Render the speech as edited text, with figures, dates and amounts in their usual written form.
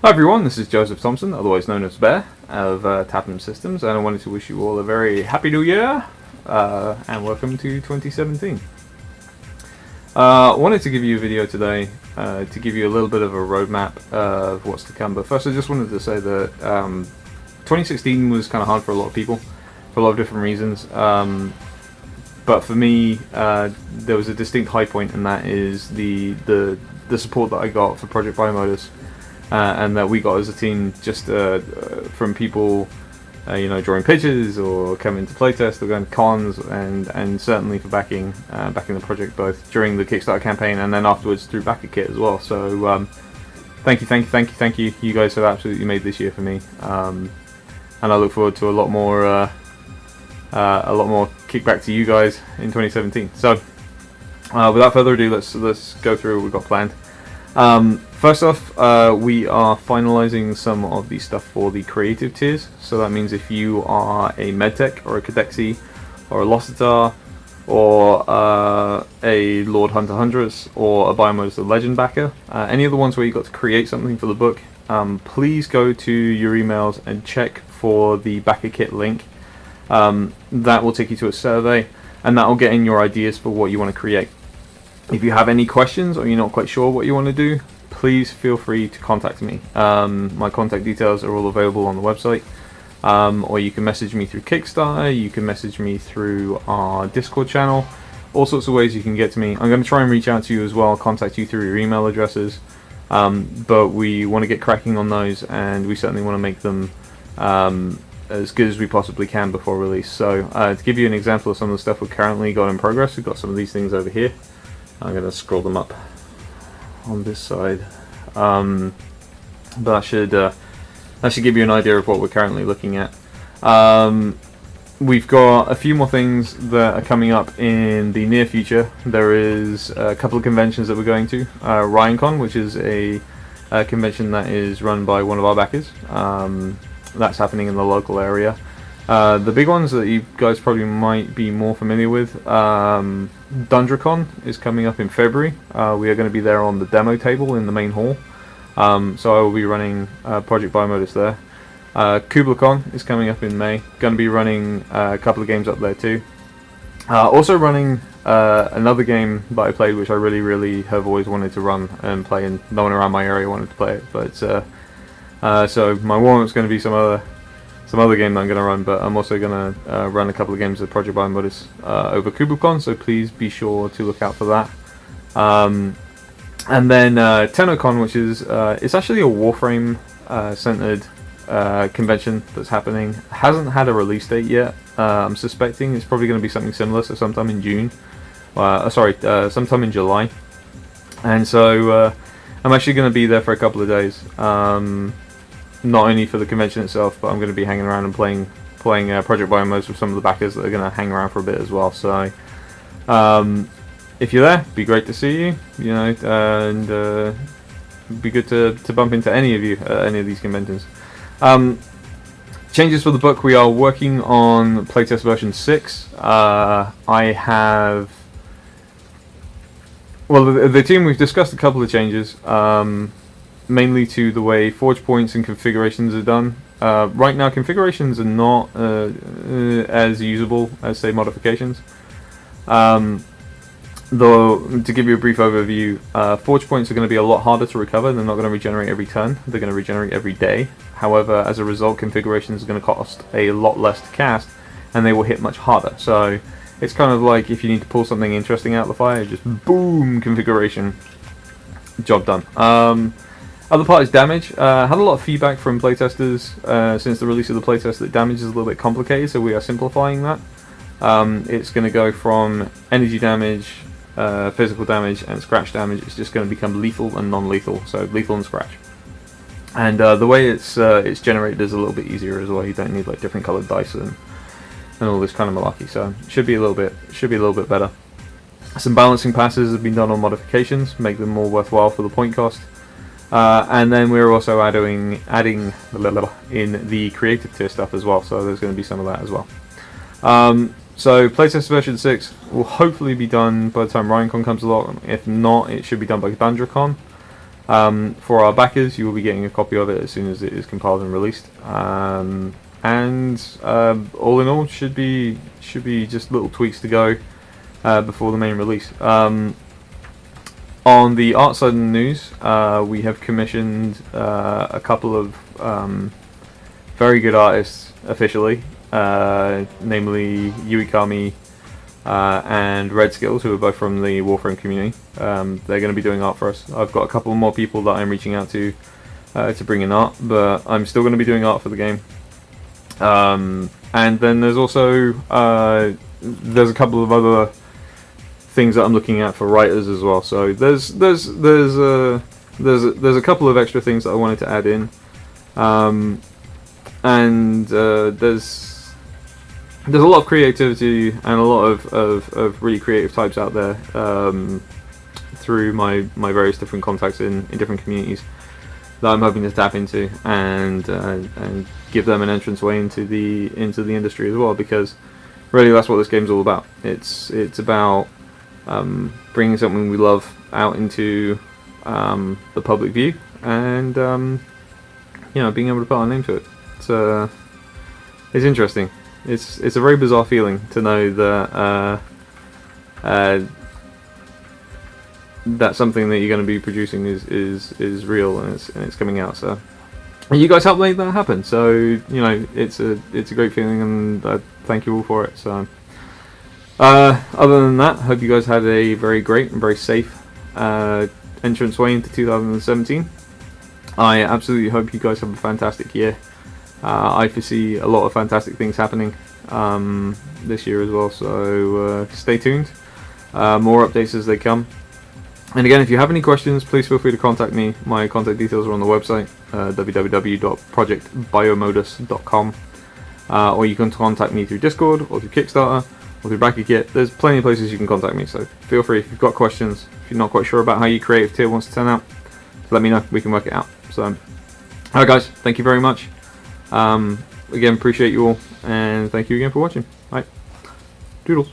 Hi everyone, this is Joseph Thompson, otherwise known as Bear, of Tapham Systems, and I wanted to wish you all a very happy new year, and welcome to 2017. I wanted to give you a video today to give you a little bit of a roadmap of what's to come, but first I just wanted to say that 2016 was kind of hard for a lot of people, for a lot of different reasons, but for me, there was a distinct high point, and that is the support that I got for Project Biomodus. And that we got as a team, just from people, drawing pitches or coming to Playtest or going to cons, and certainly for backing the project both during the Kickstarter campaign and then afterwards through BackerKit as well. So thank you. You guys have absolutely made this year for me, and I look forward to a lot more kickback to you guys in 2017. So without further ado, let's go through what we've got planned. First off, we are finalizing some of the stuff for the creative tiers. So that means if you are a MedTek or a Codexi or a Lossitaar or a Lord Huntress or a Biomodus the Legend backer, any of the ones where you got to create something for the book, please go to your emails and check for the BackerKit link. That will take you to a survey, and that will get in your ideas for what you want to create. If you have any questions or you're not quite sure what you want to do, please feel free to contact me. My contact details are all available on the website, or you can message me through Kickstarter, you can message me through our Discord channel, all sorts of ways you can get to me. I'm going to try and reach out to you as well, contact you through your email addresses, but we want to get cracking on those, and we certainly want to make them as good as we possibly can before release. So to give you an example of some of the stuff we've currently got in progress, we've got some of these things over here. I'm going to scroll them up on this side, but that should give you an idea of what we're currently looking at. We've got a few more things that are coming up in the near future. There is a couple of conventions that we're going to. RyanCon, which is a convention that is run by one of our backers. That's happening in the local area. The big ones that you guys probably might be more familiar with, DunDraCon is coming up in February. We are going to be there on the demo table in the main hall, so I will be running Project Biomodus there. KublaCon is coming up in May, going to be running a couple of games up there too. Also running another game that I played, which I really have always wanted to run and play, and no one around my area wanted to play it, but so my warm-up is going to be some other game that I'm going to run, but I'm also going to run a couple of games of Project Biomodus over KublaCon, so please be sure to look out for that. And then TennoCon, which is it's actually a Warframe centered convention that's happening. Hasn't had a release date yet. I'm suspecting it's probably going to be something similar, so sometime in June. Sometime in July. And so I'm actually going to be there for a couple of days. Not only for the convention itself, but I'm going to be hanging around and playing Project Biomodus with some of the backers that are going to hang around for a bit as well. So if you're there, it'd be great to see you. And it'd be good to bump into any of you at any of these conventions. Changes for the book: we are working on Playtest version 6. The team, we've discussed a couple of changes. Mainly to the way forge points and configurations are done. Right now, configurations are not as usable as, say, modifications. Though, to give you a brief overview, forge points are going to be a lot harder to recover. They're not going to regenerate every turn. They're going to regenerate every day. However, as a result, configurations are going to cost a lot less to cast, and they will hit much harder. So it's kind of like if you need to pull something interesting out of the fire, just boom, configuration, job done. Other part is damage. Had a lot of feedback from playtesters since the release of the playtest that damage is a little bit complicated, so we are simplifying that. It's going to go from energy damage, physical damage, and scratch damage. It's just going to become lethal and non-lethal, so lethal and scratch. And the way it's generated is a little bit easier as well. You don't need like different colored dice and all this kind of malarkey, so should be a little bit better. Some balancing passes have been done on modifications, make them more worthwhile for the point cost. And then we're also adding in the creative tier stuff as well, so there's going to be some of that as well. So Playtest version 6 will hopefully be done by the time RyanCon comes along. If not, it should be done by DunDraCon. For our backers, you will be getting a copy of it as soon as it is compiled and released. All in all, should be just little tweaks to go before the main release. On the art side of the news, we have commissioned a couple of very good artists officially, namely Yuikami and Red Skills, who are both from the Warframe community. They're going to be doing art for us. I've got a couple more people that I'm reaching out to bring in art, but I'm still going to be doing art for the game. And then there's also there's a couple of other things that I'm looking at for writers as well. So there's a couple of extra things that I wanted to add in, there's a lot of creativity and a lot of really creative types out there through my various different contacts in different communities that I'm hoping to tap into and give them an entrance way into the industry as well, because really that's what this game's all about. It's about bringing something we love out into the public view, and being able to put our name to it. It's interesting. It's a very bizarre feeling to know that that something that you're going to be producing is real and it's coming out. So and you guys helped make that happen. So it's a great feeling, and I thank you all for it. So other than that, I hope you guys had a very great and very safe entranceway into 2017. I absolutely hope you guys have a fantastic year. I foresee a lot of fantastic things happening this year as well, so stay tuned. More updates as they come. And again, if you have any questions, please feel free to contact me. My contact details are on the website, www.projectbiomodus.com, or you can contact me through Discord, or through Kickstarter, or through BackerKit. There's plenty of places you can contact me, so feel free. If you've got questions, if you're not quite sure about how your creative tier wants to turn out, let me know. We can work it out. So, alright guys, thank you very much. Again, appreciate you all, and thank you again for watching. Alright, doodles.